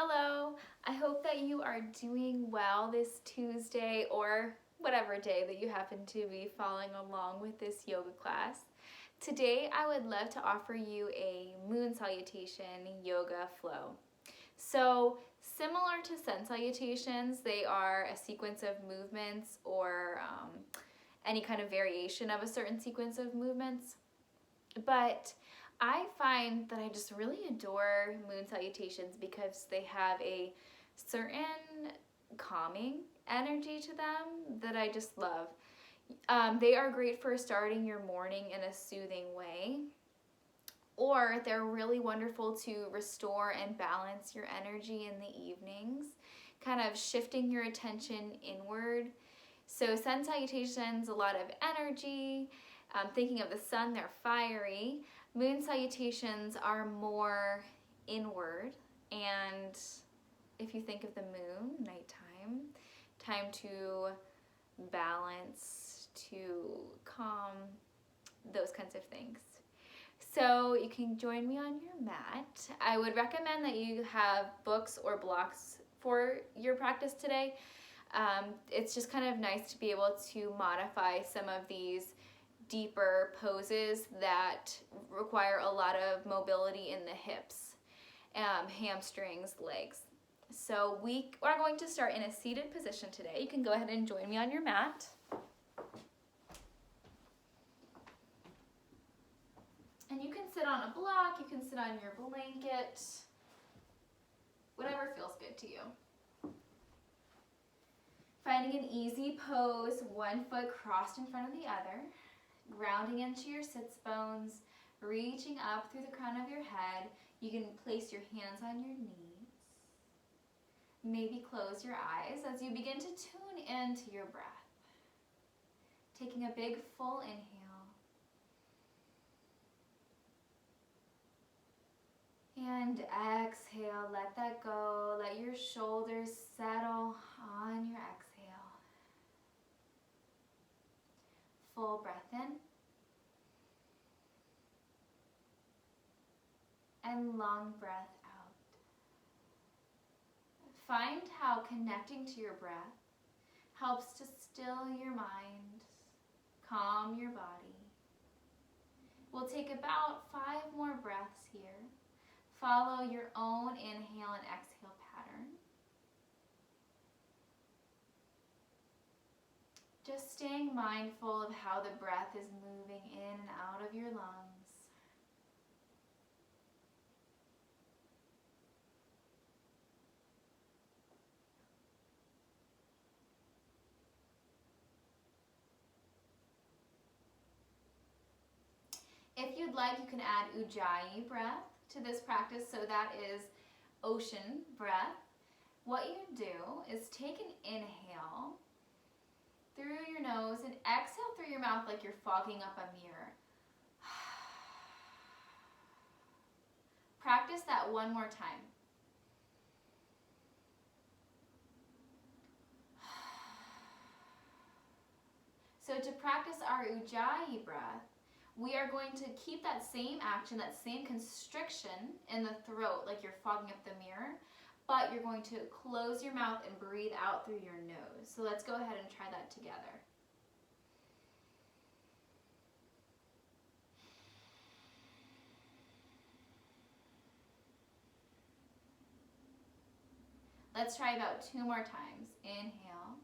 Hello, I hope that you are doing well this Tuesday or whatever day that you happen to be following along with this yoga class. Today I would love to offer you a moon salutation yoga flow. So similar to sun salutations, they are a sequence of movements or any kind of variation of a certain sequence of movements. But I find that I just really adore moon salutations because they have a certain calming energy to them that I just love. They are great for starting your morning in a soothing way, or they're really wonderful to restore and balance your energy in the evenings, kind of shifting your attention inward. So sun salutations, a lot of energy. Thinking of the sun, they're fiery. Moon salutations are more inward. And if you think of the moon, nighttime, time to balance, to calm, those kinds of things. So you can join me on your mat. I would recommend that you have books or blocks for your practice today. It's just kind of nice to be able to modify some of these deeper poses that require a lot of mobility in the hips, hamstrings, legs. So we are going to start in a seated position today. You can go ahead and join me on your mat. And you can sit on a block, you can sit on your blanket, whatever feels good to you. Finding an easy pose, one foot crossed in front of the other, grounding into your sits bones, reaching up through the crown of your head. You can place your hands on your knees. Maybe close your eyes as you begin to tune into your breath. Taking a big full inhale. And exhale, let that go. Let your shoulders settle on your exhale. Full breath in. And long breath out. Find how connecting to your breath helps to still your mind, calm your body. We'll take about 5 more breaths here. Follow your own inhale and exhale pattern. Just staying mindful of how the breath is moving in and out of your lungs. If you'd like, you can add Ujjayi breath to this practice, so that is ocean breath. What you do is take an inhale through your nose and exhale through your mouth like you're fogging up a mirror. Practice that one more time. So to practice our Ujjayi breath, we are going to keep that same action, that same constriction in the throat, like you're fogging up the mirror, but you're going to close your mouth and breathe out through your nose. So let's go ahead and try that together. Let's try about 2 more times. Inhale.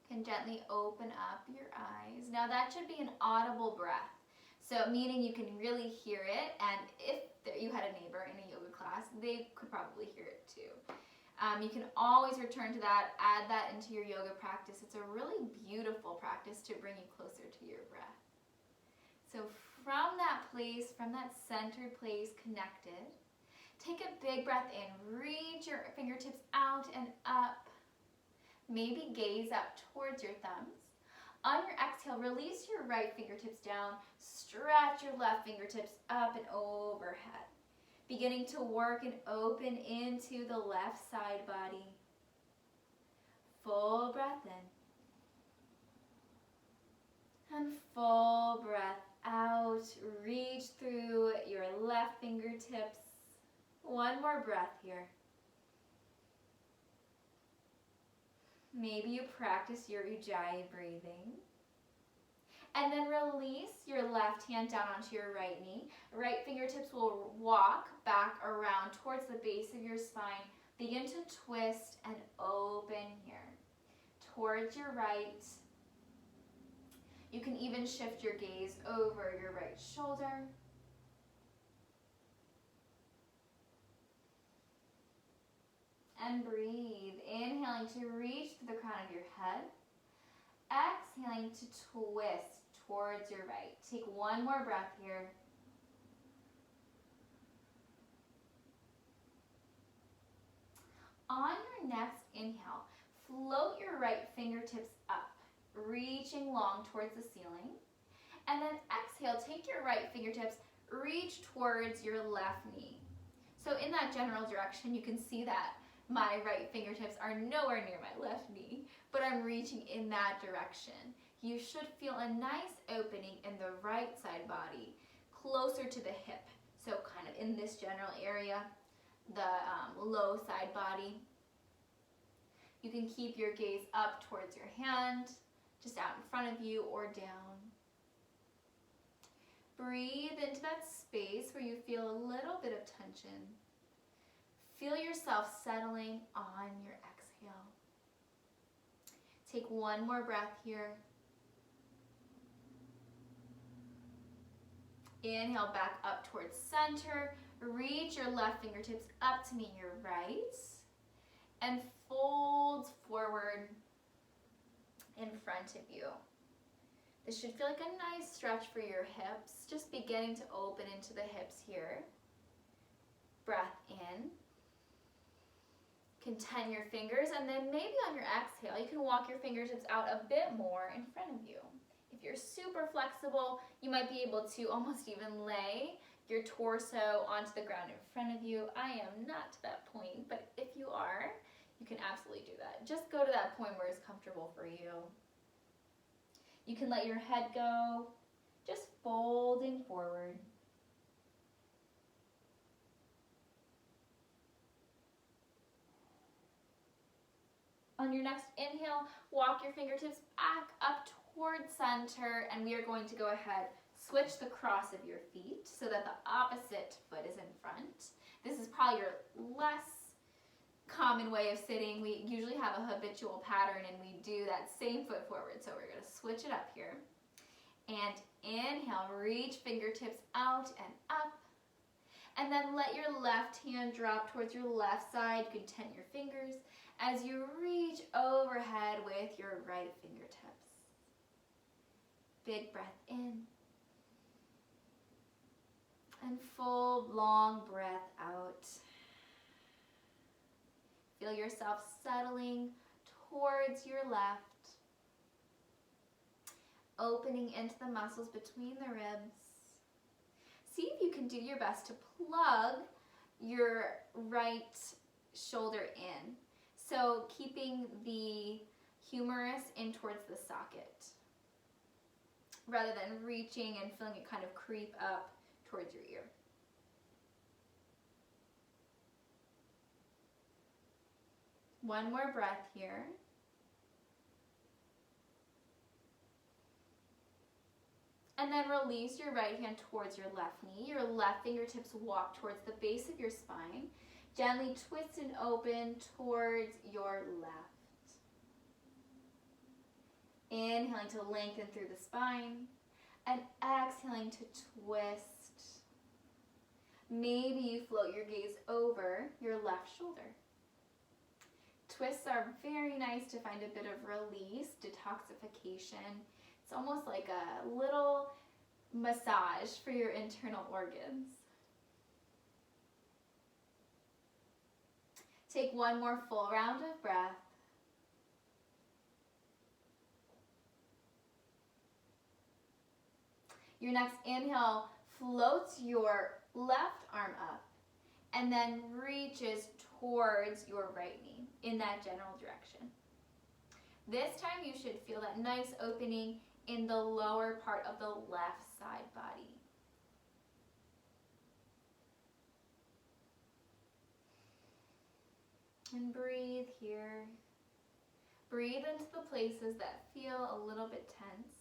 Can gently open up your eyes. Now that should be an audible breath. So meaning you can really hear it, and if you had a neighbor in a yoga class, they could probably hear it too. You can always return to that, add that into your yoga practice. It's a really beautiful practice to bring you closer to your breath. So from that place, from that centered place, connected, take a big breath in. Reach your fingertips out and up. Maybe gaze up towards your thumbs. On your exhale, exhale, release your right fingertips down. Stretch your left fingertips up and overhead. Beginning to work and open into the left side body. Full breath in. And full breath out. Reach through your left fingertips. One more breath here. Maybe you practice your Ujjayi breathing. And then release your left hand down onto your right knee. Right fingertips will walk back around towards the base of your spine. Begin to twist and open here. Towards your right. You can even shift your gaze over your right shoulder. And breathe. Inhaling to reach to the crown of your head. Exhaling to twist towards your right. Take one more breath here. On your next inhale, float your right fingertips up, reaching long towards the ceiling. And then exhale, take your right fingertips, reach towards your left knee. So in that general direction, you can see that my right fingertips are nowhere near my left knee, but I'm reaching in that direction. You should feel a nice opening in the right side body, closer to the hip. So kind of in this general area, the low side body. You can keep your gaze up towards your hand, just out in front of you or down. Breathe into that space where you feel a little bit of tension. Feel yourself settling on your exhale. Take one more breath here. Inhale back up towards center. Reach your left fingertips up to meet your right. And fold forward in front of you. This should feel like a nice stretch for your hips. Just beginning to open into the hips here. Breath in. Content your fingers, and then maybe on your exhale, you can walk your fingertips out a bit more in front of you. If you're super flexible, you might be able to almost even lay your torso onto the ground in front of you. I am not to that point, but if you are, you can absolutely do that. Just go to that point where it's comfortable for you. You can let your head go, just folding forward. On your next inhale, walk your fingertips back up towards center, and we are going to go ahead, switch the cross of your feet so that the opposite foot is in front. This is probably your less common way of sitting. We usually have a habitual pattern and we do that same foot forward, so we're going to switch it up here. And inhale, reach fingertips out and up. And then let your left hand drop towards your left side. You can tent your fingers as you reach overhead with your right fingertips. Big breath in. And full, long breath out. Feel yourself settling towards your left. Opening into the muscles between the ribs. See if you can do your best to plug your right shoulder in. So keeping the humerus in towards the socket, rather than reaching and feeling it kind of creep up towards your ear. One more breath here. And then release your right hand towards your left knee. Your left fingertips walk towards the base of your spine. Gently twist and open towards your left. Inhaling to lengthen through the spine. And exhaling to twist. Maybe you float your gaze over your left shoulder. Twists are very nice to find a bit of release, detoxification. It's almost like a little massage for your internal organs. Take one more full round of breath. Your next inhale floats your left arm up and then reaches towards your right knee in that general direction. This time you should feel that nice opening in the lower part of the left side body. And breathe here. Breathe into the places that feel a little bit tense.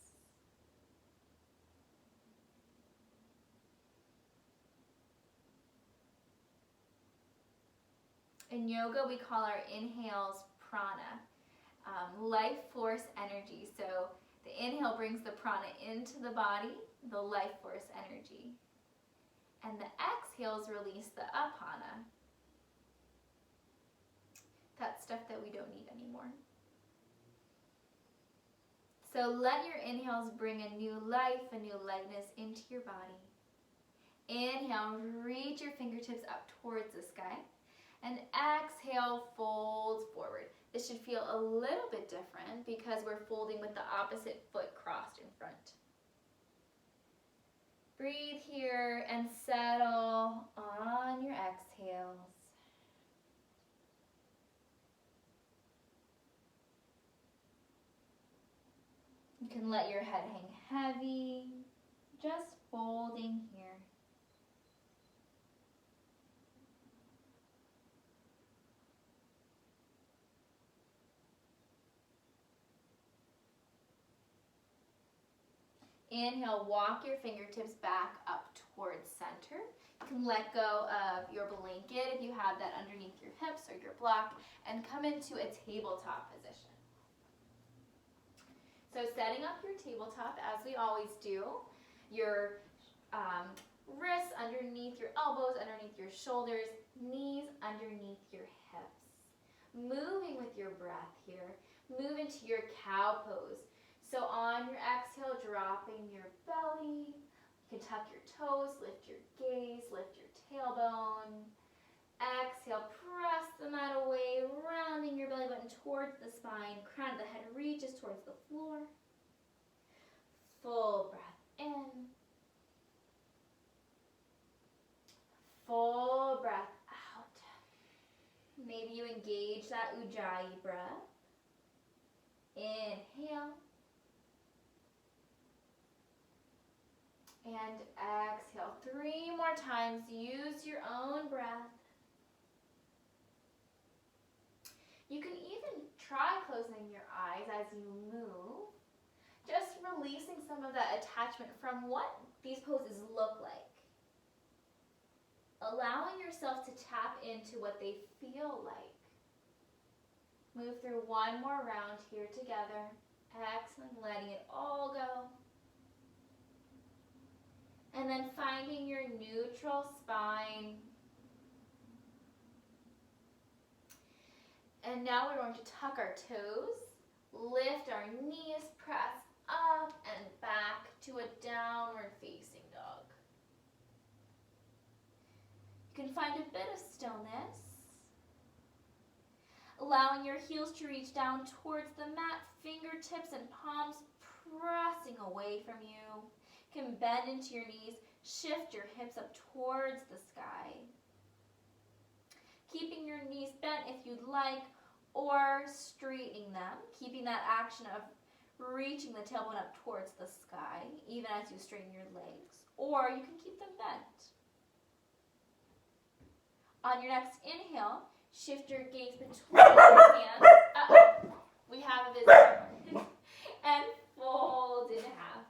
In yoga, we call our inhales prana, life force energy. So the inhale brings the prana into the body, the life force energy. And the exhales release the apana. That stuff that we don't need anymore. So let your inhales bring a new life, a new lightness into your body. Inhale, reach your fingertips up towards the sky. And exhale, fold forward. This should feel a little bit different because we're folding with the opposite foot crossed in front. Breathe here and settle on your exhales. You can let your head hang heavy, just folding here. Inhale, walk your fingertips back up towards center. You can let go of your blanket if you have that underneath your hips or your block and come into a tabletop position. So setting up your tabletop as we always do, your wrists underneath your elbows, underneath your shoulders, knees underneath your hips. Moving with your breath here. Move into your cow pose. So on your exhale, dropping your belly. You can tuck your toes, lift your gaze, lift your tailbone. Exhale, press the mat away, rounding your belly button towards the spine. Crown of the head reaches towards the floor. Full breath in. Full breath out. Maybe you engage that Ujjayi breath. Inhale. And exhale. 3 more times. Use your own breath. You can even try closing your eyes as you move, just releasing some of that attachment from what these poses look like. Allowing yourself to tap into what they feel like. Move through one more round here together. Exhaling, letting it all go. And then finding your neutral spine. And now we're going to tuck our toes, lift our knees, press up and back to a downward facing dog. You can find a bit of stillness. Allowing your heels to reach down towards the mat, fingertips and palms pressing away from you. You can bend into your knees, shift your hips up towards the sky. Keeping your knees bent if you'd like, or straightening them, keeping that action of reaching the tailbone up towards the sky, even as you straighten your legs, or you can keep them bent. On your next inhale, shift your gaze between your hands. We have a visitor. And fold in half.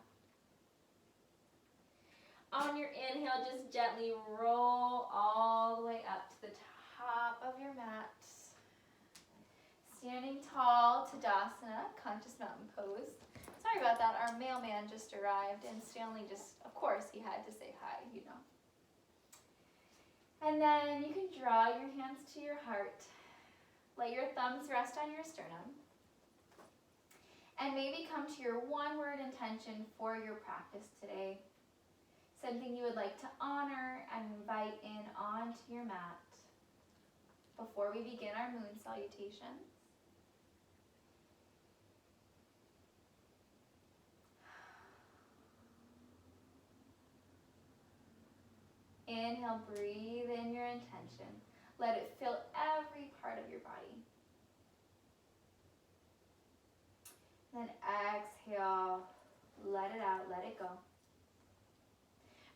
On your inhale, just gently roll all the way up to the top of your mat. Standing tall, Tadasana, conscious mountain pose. Sorry about that, our mailman just arrived and Stanley just, of course, he had to say hi, you know. And then you can draw your hands to your heart. Let your thumbs rest on your sternum. And maybe come to your one-word intention for your practice today. Something you would like to honor and invite in onto your mat before we begin our moon salutations. Inhale, breathe in your intention. Let it fill every part of your body. Then exhale, let it out, let it go.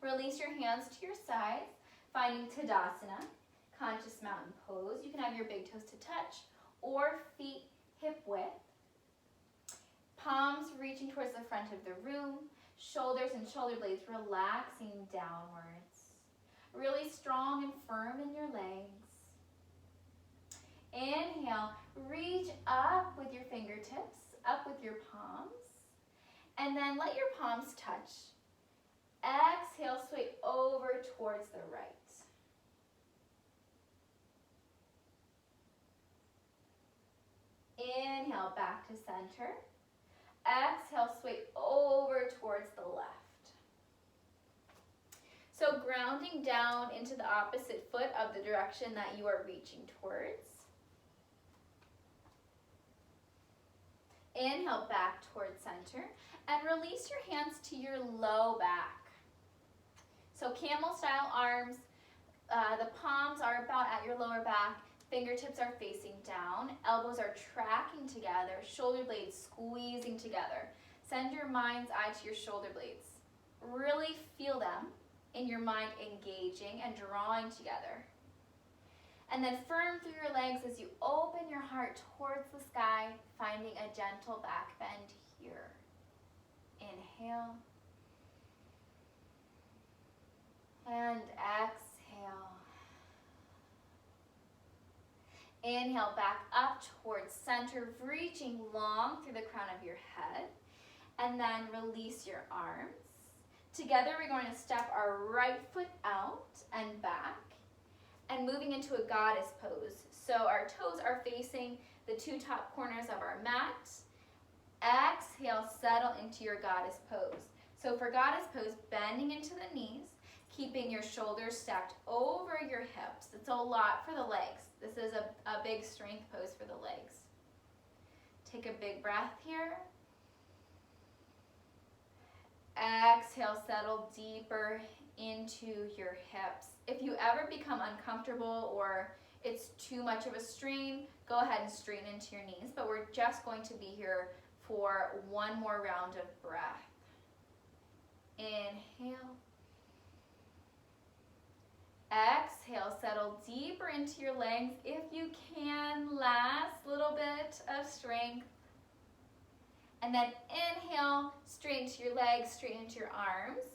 Release your hands to your sides, finding Tadasana, conscious mountain pose. You can have your big toes to touch or feet hip width. Palms reaching towards the front of the room, shoulders and shoulder blades relaxing downwards. Really strong and firm in your legs. Inhale, reach up with your fingertips, up with your palms, and then let your palms touch. Exhale, sway over towards the right. Inhale, back to center. Exhale, sway over towards the left. So grounding down into the opposite foot of the direction that you are reaching towards. Inhale, back towards center. And release your hands to your low back. So camel style arms, the palms are about at your lower back, fingertips are facing down, elbows are tracking together, shoulder blades squeezing together. Send your mind's eye to your shoulder blades. Really feel them in your mind engaging and drawing together. And then firm through your legs as you open your heart towards the sky, finding a gentle back bend here. Inhale. And exhale. Inhale, back up towards center, reaching long through the crown of your head. And then release your arms. Together, we're going to step our right foot out and back and moving into a goddess pose. So our toes are facing the two top corners of our mat. Exhale, settle into your goddess pose. So for goddess pose, bending into the knees, keeping your shoulders stacked over your hips. It's a lot for the legs. This is a big strength pose for the legs. Take a big breath here. Exhale, settle deeper into your hips. If you ever become uncomfortable or it's too much of a strain, go ahead and straighten into your knees, but we're just going to be here for one more round of breath. Inhale. Exhale, settle deeper into your legs. If you can, last little bit of strength. And then inhale, straighten to your legs, straighten into your arms,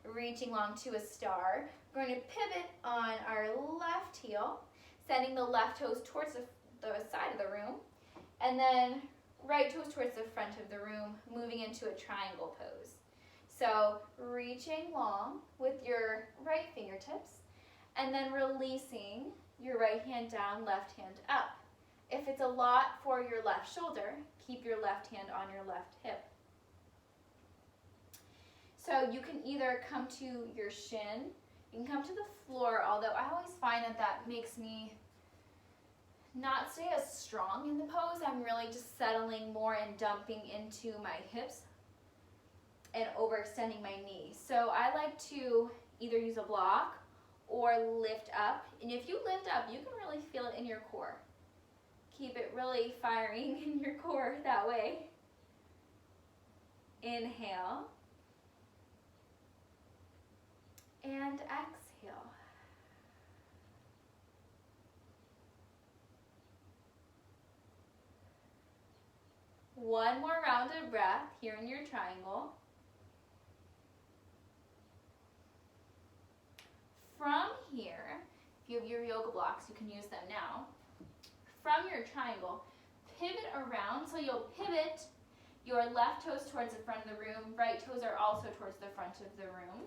reaching long to a star. We're going to pivot on our left heel, sending the left toes towards the side of the room, and then right toes towards the front of the room, moving into a triangle pose. So reaching long with your right fingertips, and then releasing your right hand down, left hand up. If it's a lot for your left shoulder, keep your left hand on your left hip. So you can either come to your shin, you can come to the floor, although I always find that makes me not stay as strong in the pose. I'm really just settling more and dumping into my hips and overextending my knees. So I like to either use a block or lift up. And if you lift up, you can really feel it in your core. Keep it really firing in your core that way. Inhale. And exhale. One more round of breath here in your triangle. From here, if you have your yoga blocks, you can use them now. From your triangle, pivot around. So you'll pivot your left toes towards the front of the room, right toes are also towards the front of the room.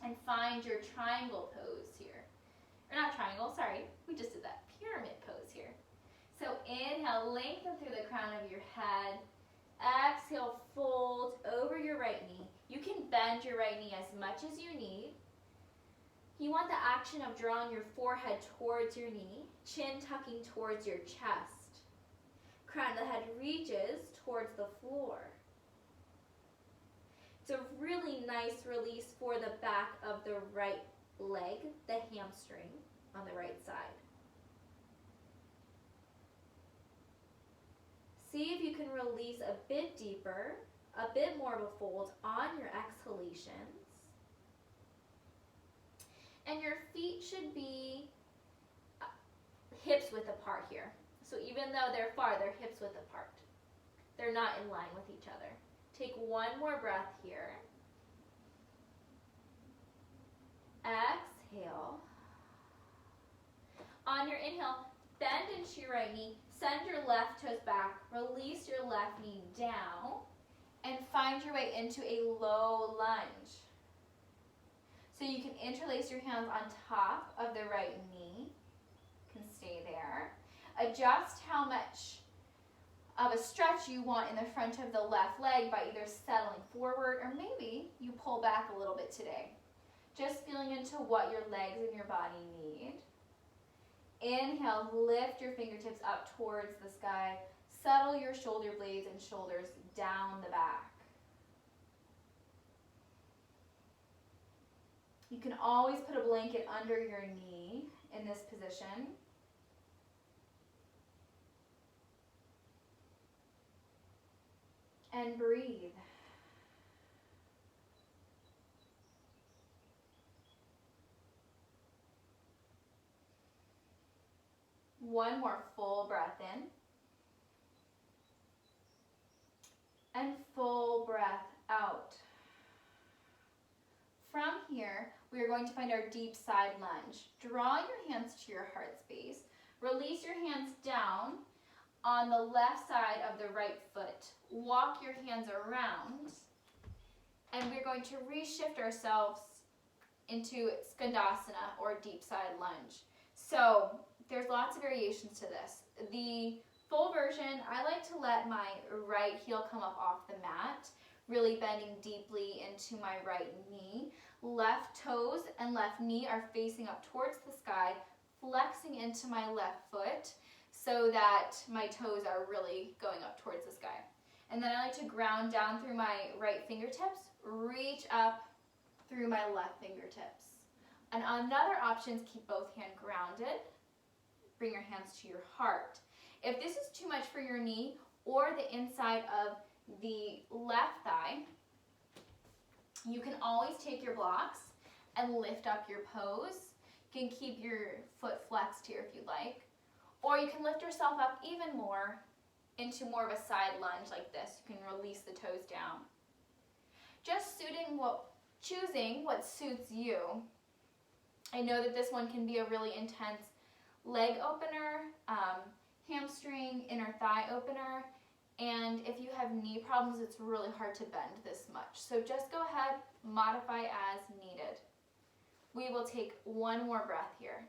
And find your triangle pose here. Or not triangle, sorry, we just did that pyramid pose here. So inhale, lengthen through the crown of your head. Exhale, fold over your right knee. You can bend your right knee as much as you need. You want the action of drawing your forehead towards your knee, chin tucking towards your chest. Crown of the head reaches towards the floor. It's a really nice release for the back of the right leg, the hamstring, on the right side. See if you can release a bit deeper, a bit more of a fold on your exhalations. And your feet should be hips width apart here. So even though they're far, they're hips width apart. They're not in line with each other. Take one more breath here. Exhale. On your inhale, bend into your right knee, send your left toes back, release your left knee down, and find your way into a low lunge. So you can interlace your hands on top of the right knee. You can stay there. Adjust how much of a stretch you want in the front of the left leg by either settling forward or maybe you pull back a little bit today. Just feeling into what your legs and your body need. Inhale, lift your fingertips up towards the sky. Settle your shoulder blades and shoulders down the back. You can always put a blanket under your knee in this position. And breathe. One more full breath in. And full breath out. From here, we are going to find our deep side lunge. Draw your hands to your heart space. Release your hands down on the left side of the right foot. Walk your hands around. And we're going to reshift ourselves into Skandasana, or deep side lunge. So there's lots of variations to this. The full version, I like to let my right heel come up off the mat, really bending deeply into my right knee. Left toes and left knee are facing up towards the sky, flexing into my left foot so that my toes are really going up towards the sky. And then I like to ground down through my right fingertips, reach up through my left fingertips. And another option is keep both hands grounded. Bring your hands to your heart. If this is too much for your knee or the inside of the left thigh, you can always take your blocks and lift up your pose. You can keep your foot flexed here if you'd like. Or you can lift yourself up even more into more of a side lunge like this. You can release the toes down. Just choosing what suits you. I know that this one can be a really intense leg opener, hamstring, inner thigh opener, and if you have knee problems, it's really hard to bend this much. So just go ahead, modify as needed. We will take one more breath here.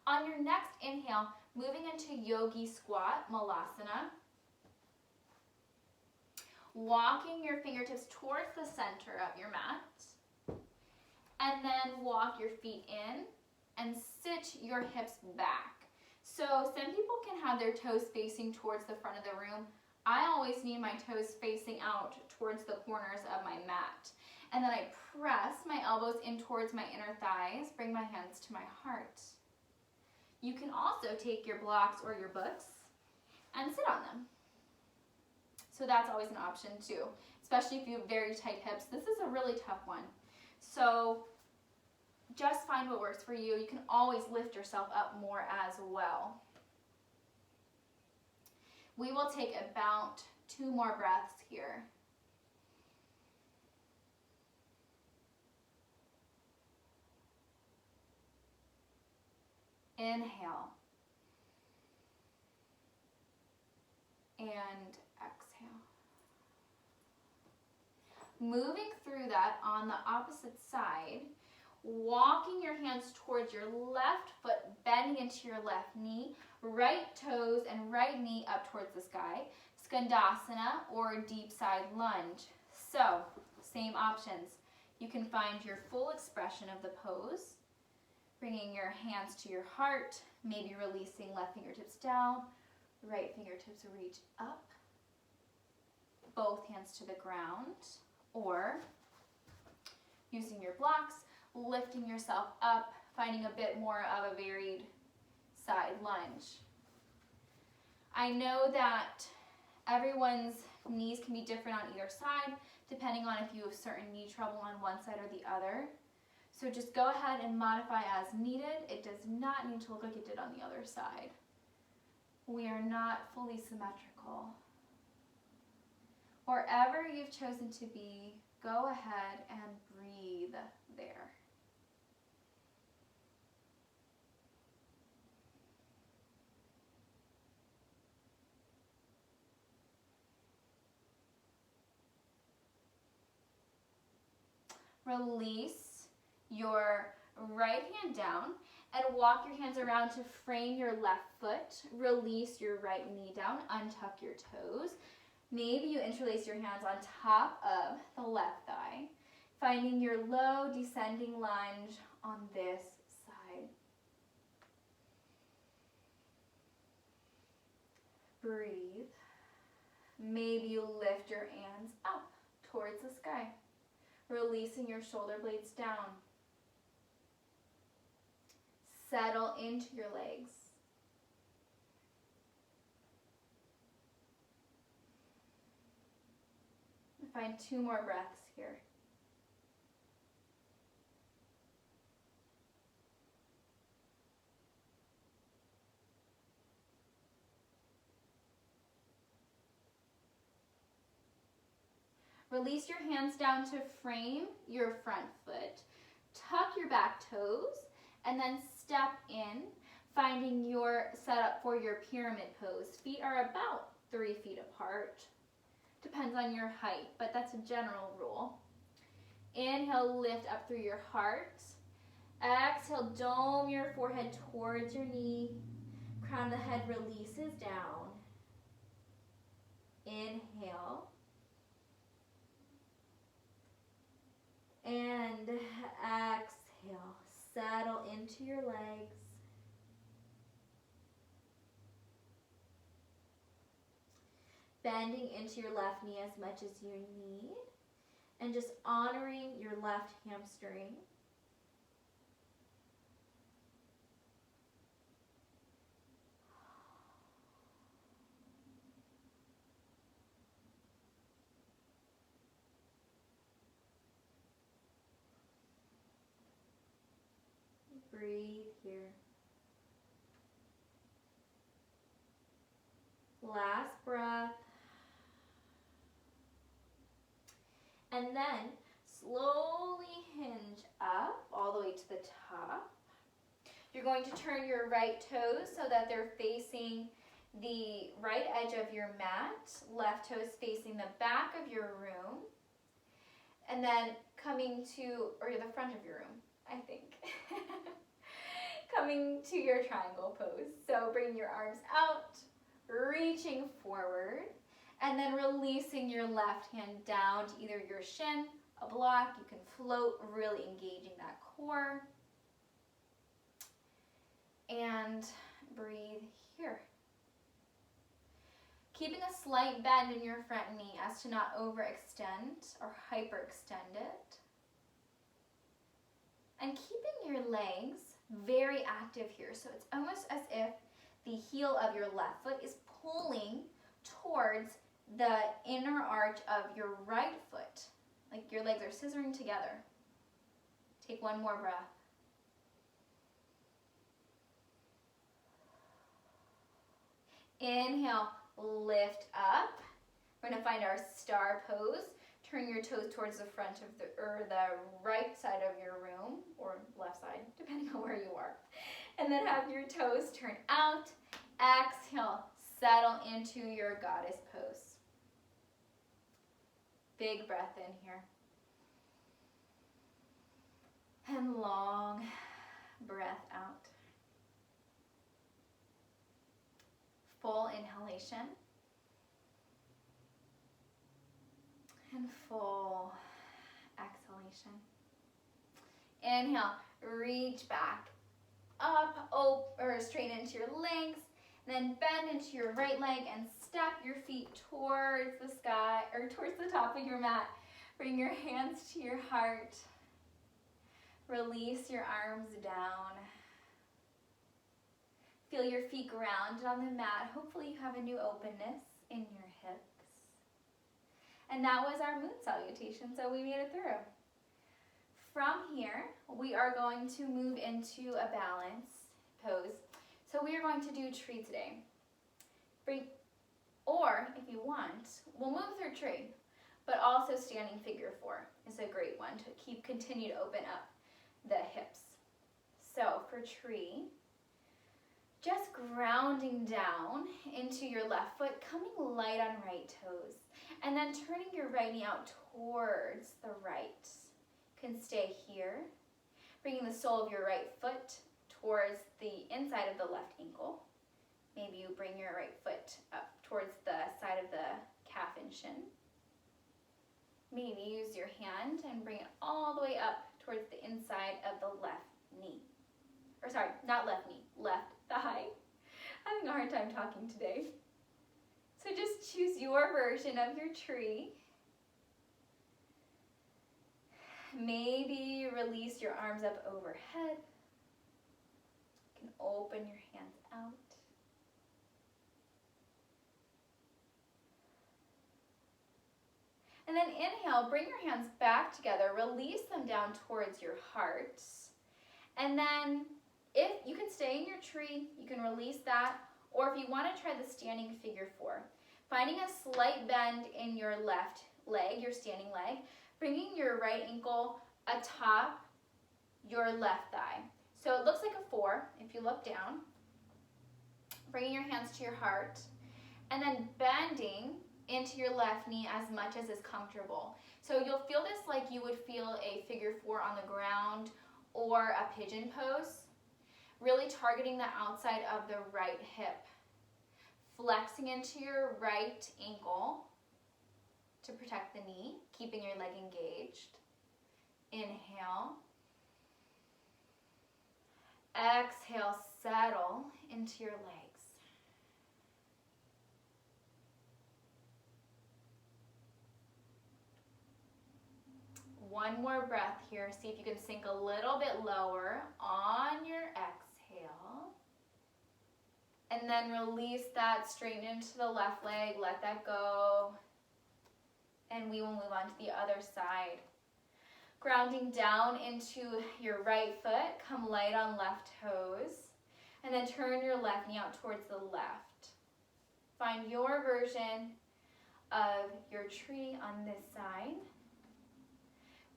On your next inhale, moving into Yogi Squat, Malasana. Walking your fingertips towards the center of your mat. And then walk your feet in and sit your hips back. So some people can have their toes facing towards the front of the room. I always need my toes facing out towards the corners of my mat. And then I press my elbows in towards my inner thighs, bring my hands to my heart. You can also take your blocks or your books and sit on them. So that's always an option too, especially if you have very tight hips. This is a really tough one. So just find what works for you. You can always lift yourself up more as well. We will take about 2 more breaths here. Inhale. And exhale. Moving through that on the opposite side, walking your hands towards your left foot, bending into your left knee, right toes and right knee up towards the sky, Skandasana or deep side lunge. So, same options. You can find your full expression of the pose, bringing your hands to your heart, maybe releasing left fingertips down, right fingertips reach up, both hands to the ground, or using your blocks, lifting yourself up, finding a bit more of a varied side lunge. I know that everyone's knees can be different on either side, depending on if you have certain knee trouble on one side or the other. So just go ahead and modify as needed. It does not need to look like it did on the other side. We are not fully symmetrical. Wherever you've chosen to be, go ahead and breathe there. Release your right hand down and walk your hands around to frame your left foot. Release your right knee down, untuck your toes. Maybe you interlace your hands on top of the left thigh, finding your low descending lunge on this side. Breathe. Maybe you lift your hands up towards the sky, releasing your shoulder blades down. Settle into your legs. Find 2 more breaths here. Release your hands down to frame your front foot. Tuck your back toes and then step in, finding your setup for your pyramid pose. Feet are about 3 feet apart. Depends on your height, but that's a general rule. Inhale, lift up through your heart. Exhale, dome your forehead towards your knee. Crown of the head releases down. Inhale. And exhale. Settle into your legs. Bending into your left knee as much as you need. And just honoring your left hamstring. Breathe here. Last breath. And then slowly hinge up all the way to the top. You're going to turn your right toes so that they're facing the right edge of your mat. Left toes facing the back of your room. And then coming to, or the front of your room, I think. Coming to your triangle pose. So bring your arms out, reaching forward, and then releasing your left hand down to either your shin, a block. You can float, really engaging that core. And breathe here. Keeping a slight bend in your front knee as to not overextend or hyperextend it. And keeping your legs very active here. So it's almost as if the heel of your left foot is pulling towards the inner arch of your right foot. Like your legs are scissoring together. Take 1 more breath. Inhale, lift up. We're going to find our star pose. Turn your toes towards the front of the right side of your room, or left side, depending on where you are. And then have your toes turn out. Exhale, settle into your goddess pose. Big breath in here. And long breath out. Full inhalation. And full exhalation. Inhale, reach back up, or straighten into your legs, And then bend into your right leg and step your feet towards the sky, or towards the top of your mat. Bring your hands to your heart. Release your arms down. Feel your feet grounded on the mat. Hopefully you have a new openness in your hips. And that was our moon salutation, so we made it through. From here, we are going to move into a balance pose. So we are going to do tree today. Or, if you want, we'll move through tree, but also standing figure 4 is a great one to continue to open up the hips. So for tree, just grounding down into your left foot, coming light on right toes, and then turning your right knee out towards the right. You can stay here, bringing the sole of your right foot towards the inside of the left ankle. Maybe you bring your right foot up towards the side of the calf and shin. Maybe use your hand and bring it all the way up towards the inside of the left knee. Or sorry, not left knee, left thigh. I'm having a hard time talking today. So just choose your version of your tree. Maybe release your arms up overhead. You can open your hands out. And then inhale, bring your hands back together, release them down towards your heart. And then if you can stay in your tree, you can release that. Or if you want to try the standing figure 4, finding a slight bend in your left leg, your standing leg, bringing your right ankle atop your left thigh. So it looks like a 4 if you look down. Bringing your hands to your heart. And then bending into your left knee as much as is comfortable. So you'll feel this like you would feel a figure 4 on the ground or a pigeon pose. Really targeting the outside of the right hip. Flexing into your right ankle to protect the knee, keeping your leg engaged. Inhale. Exhale, settle into your legs. One more breath here. See if you can sink a little bit lower on your exhale. And then release that, straighten into the left leg, let that go. And we will move on to the other side. Grounding down into your right foot, come light on left toes. And then turn your left knee out towards the left. Find your version of your tree on this side.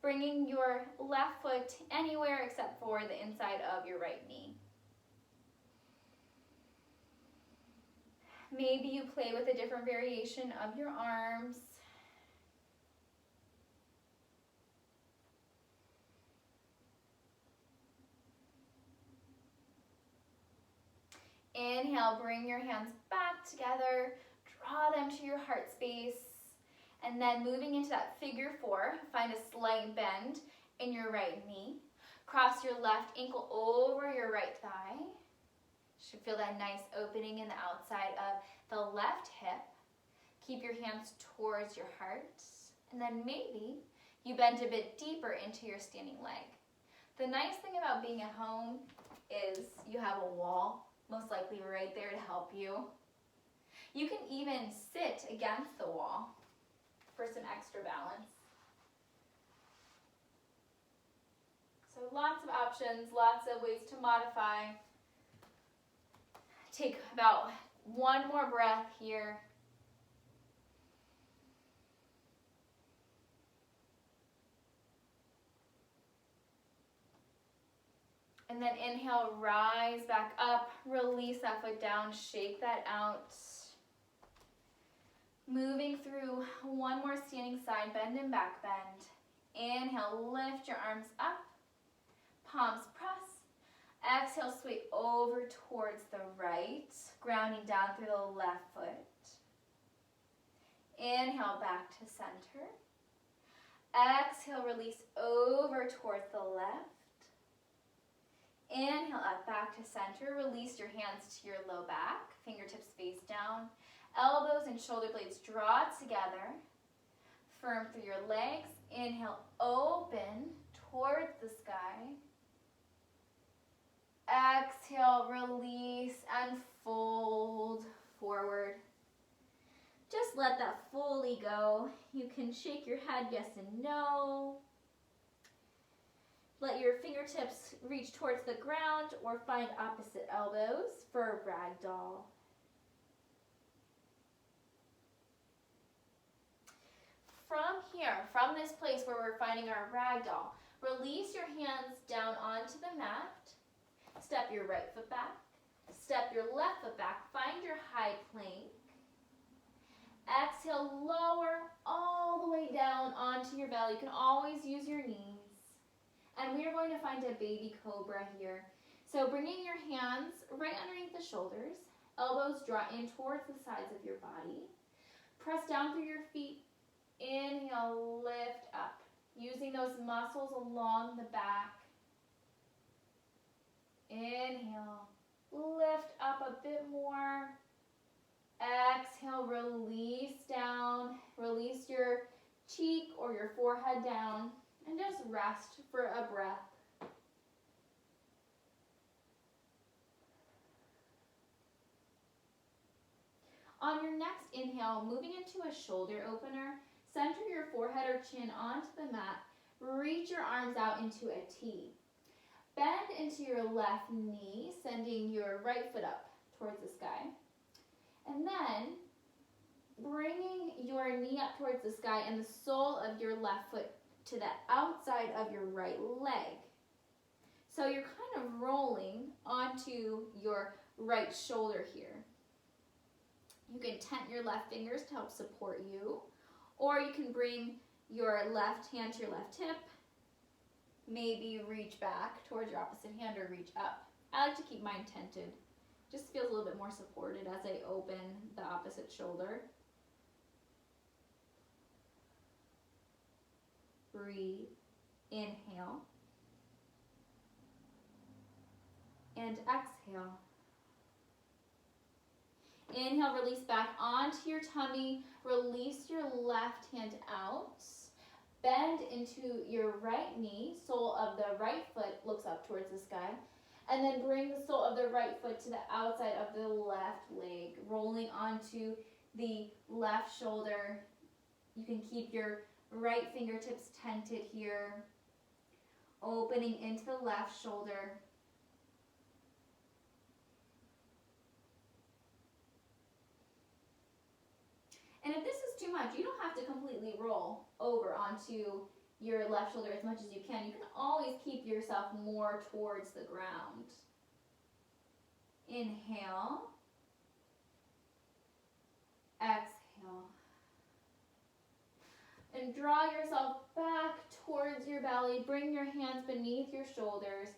Bringing your left foot anywhere except for the inside of your right knee. Maybe you play with a different variation of your arms. Inhale, bring your hands back together, draw them to your heart space. And then moving into that figure 4, find a slight bend in your right knee. Cross your left ankle over your right thigh. You should feel that nice opening in the outside of the left hip. Keep your hands towards your heart. And then maybe you bend a bit deeper into your standing leg. The nice thing about being at home is you have a wall, most likely right there to help you. You can even sit against the wall for some extra balance. So lots of options, lots of ways to modify. Take about one more breath here. And then inhale, rise back up, release that foot down, shake that out. Moving through one more standing side bend and back bend. Inhale, lift your arms up, palms press. Exhale, sway over towards the right, grounding down through the left foot. Inhale, back to center. Exhale, release over towards the left. Inhale up back to center. Release your hands to your low back. Fingertips face down. Elbows and shoulder blades draw together. Firm through your legs. Inhale, open towards the sky. Exhale, release and fold forward. Just let that fully go. You can shake your head yes and no. Let your fingertips reach towards the ground or find opposite elbows for ragdoll. From here, from this place where we're finding our ragdoll, release your hands down onto the mat. Step your right foot back. Step your left foot back. Find your high plank. Exhale, lower all the way down onto your belly. You can always use your knees. And we are going to find a baby cobra here. So bringing your hands right underneath the shoulders. Elbows draw in towards the sides of your body. Press down through your feet. Inhale, lift up. Using those muscles along the back. Inhale, lift up a bit more. Exhale, release down. Release your cheek or your forehead down and just rest for a breath. On your next inhale, moving into a shoulder opener, center your forehead or chin onto the mat. Reach your arms out into a T. Bend into your left knee, sending your right foot up towards the sky. And then bringing your knee up towards the sky and the sole of your left foot to the outside of your right leg. So you're kind of rolling onto your right shoulder here. You can tent your left fingers to help support you, or you can bring your left hand to your left hip. Maybe reach back towards your opposite hand or reach up. I like to keep mine tented. Just feels a little bit more supported as I open the opposite shoulder. Breathe. Inhale. And exhale. Inhale, release back onto your tummy. Release your left hand out. Bend into your right knee. Sole of the right foot looks up towards the sky. And then bring the sole of the right foot to the outside of the left leg, rolling onto the left shoulder. You can keep your right fingertips tented here, opening into the left shoulder. And if this is too much, you don't have to completely roll over onto your left shoulder as much as you can. You can always keep yourself more towards the ground. Inhale. Exhale. And draw yourself back towards your belly. Bring your hands beneath your shoulders.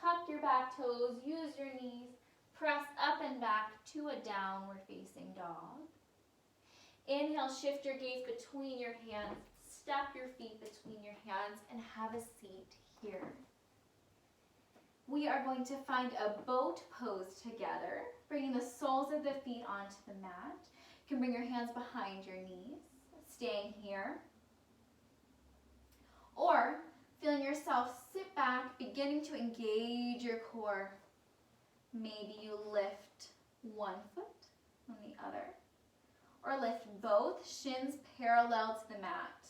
Tuck your back toes. Use your knees. Press up and back to a downward facing dog. Inhale, shift your gaze between your hands. Step your feet between your hands and have a seat here. We are going to find a boat pose together, bringing the soles of the feet onto the mat. You can bring your hands behind your knees, staying here. Or feeling yourself sit back, beginning to engage your core. Maybe you lift one foot on the other. Or lift both shins parallel to the mat.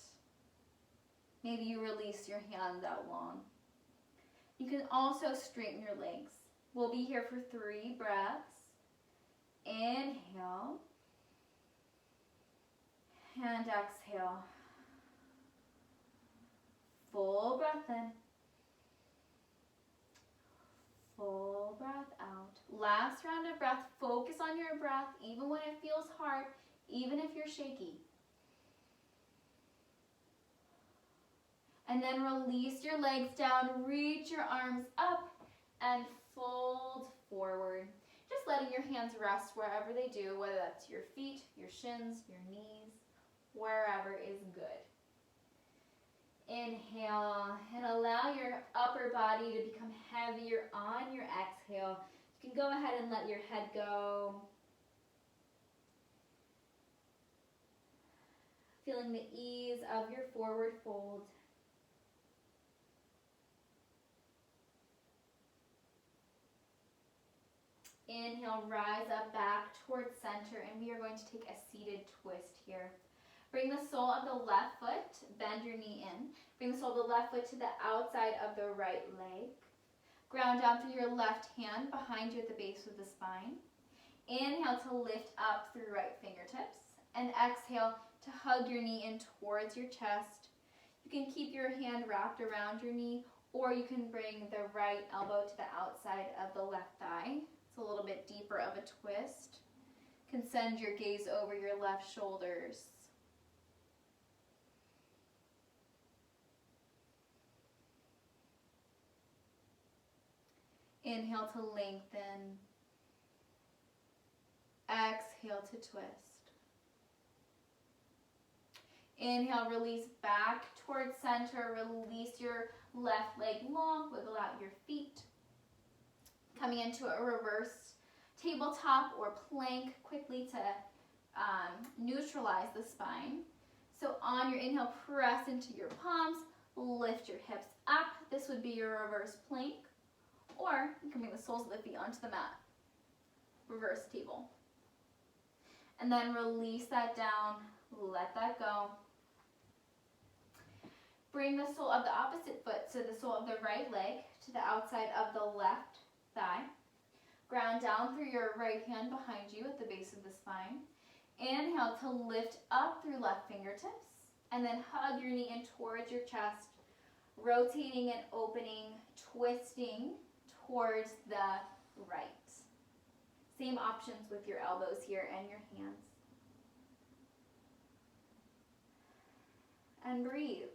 Maybe you release your hands out long. You can also straighten your legs. We'll be here for 3 breaths. Inhale. And exhale. Full breath in. Full breath out. Last round of breath. Focus on your breath even when it feels hard, even if you're shaky. And then release your legs down, reach your arms up, and fold forward. Just letting your hands rest wherever they do, whether that's your feet, your shins, your knees, wherever is good. Inhale and allow your upper body to become heavier on your exhale. You can go ahead and let your head go. Feeling the ease of your forward fold. Inhale, rise up back towards center, and we are going to take a seated twist here. Bring the sole of the left foot, bend your knee in. Bring the sole of the left foot to the outside of the right leg. Ground down through your left hand behind you at the base of the spine. Inhale to lift up through right fingertips. And exhale to hug your knee in towards your chest. You can keep your hand wrapped around your knee, or you can bring the right elbow to the outside of the left thigh. It's a little bit deeper of a twist. You can send your gaze over your left shoulders. Inhale to lengthen. Exhale to twist. Inhale, release back towards center. Release your left leg long. Wiggle out your feet. Coming into a reverse tabletop or plank quickly to neutralize the spine. So on your inhale, press into your palms. Lift your hips up. This would be your reverse plank. Or you can bring the soles of the feet onto the mat. Reverse table. And then release that down. Let that go. Bring the sole of the opposite foot, so the sole of the right leg, to the outside of the left thigh. Ground down through your right hand behind you at the base of the spine. Inhale to lift up through left fingertips. And then hug your knee in towards your chest. Rotating and opening, twisting towards the right. Same options with your elbows here and your hands. And breathe.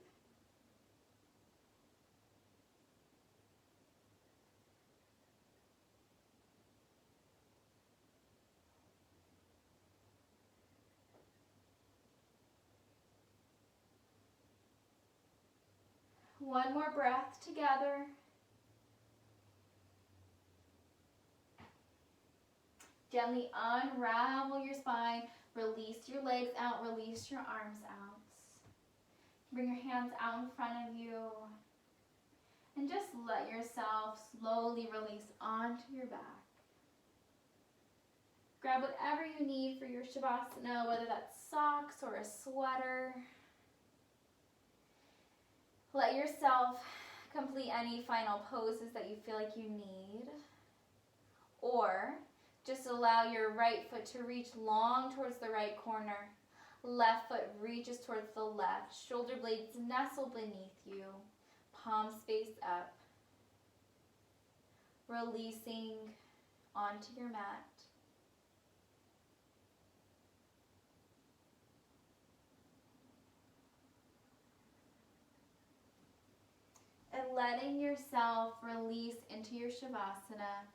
One more breath together. Gently unravel your spine. Release your legs out. Release your arms out. Bring your hands out in front of you. And just let yourself slowly release onto your back. Grab whatever you need for your Shavasana, whether that's socks or a sweater. Let yourself complete any final poses that you feel like you need. Or just allow your right foot to reach long towards the right corner. Left foot reaches towards the left. Shoulder blades nestle beneath you. Palms face up. Releasing onto your mat. And letting yourself release into your Shavasana.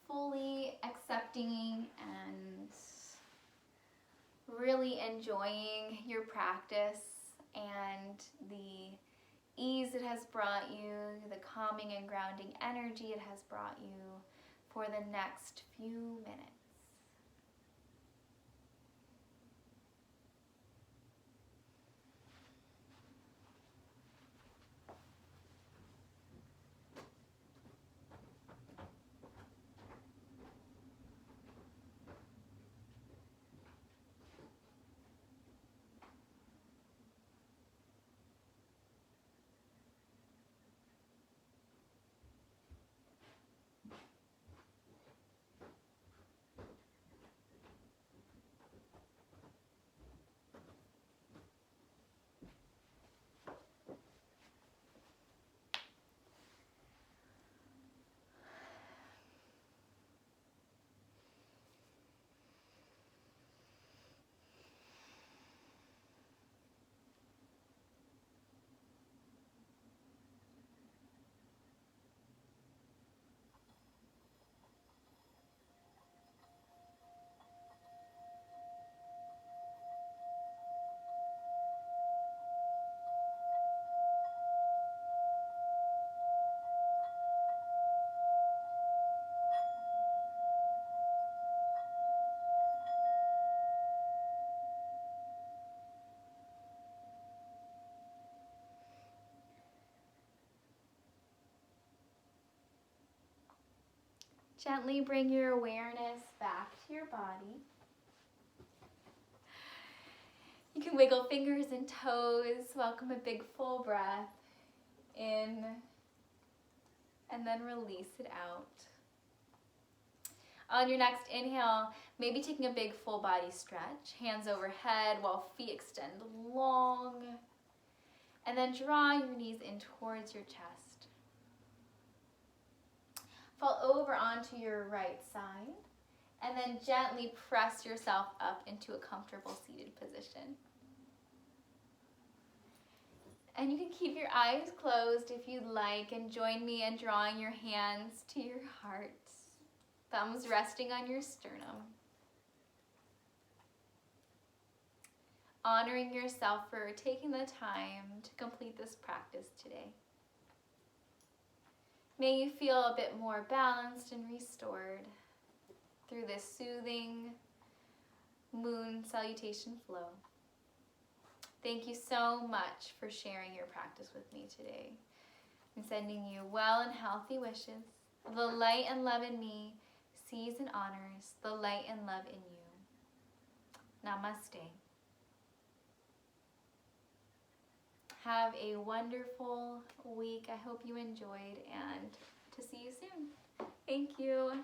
Fully accepting and really enjoying your practice and the ease it has brought you, the calming and grounding energy it has brought you for the next few minutes. Gently bring your awareness back to your body. You can wiggle fingers and toes. Welcome a big full breath in and then release it out. On your next inhale, maybe taking a big full body stretch, hands overhead while feet extend long. And then draw your knees in towards your chest. Fall over onto your right side. And then gently press yourself up into a comfortable seated position. And you can keep your eyes closed if you'd like and join me in drawing your hands to your heart. Thumbs resting on your sternum. Honoring yourself for taking the time to complete this practice today. May you feel a bit more balanced and restored through this soothing moon salutation flow. Thank you so much for sharing your practice with me today. I'm sending you well and healthy wishes. The light and love in me sees and honors the light and love in you. Namaste. Have a wonderful week. I hope you enjoyed, and to see you soon. Thank you.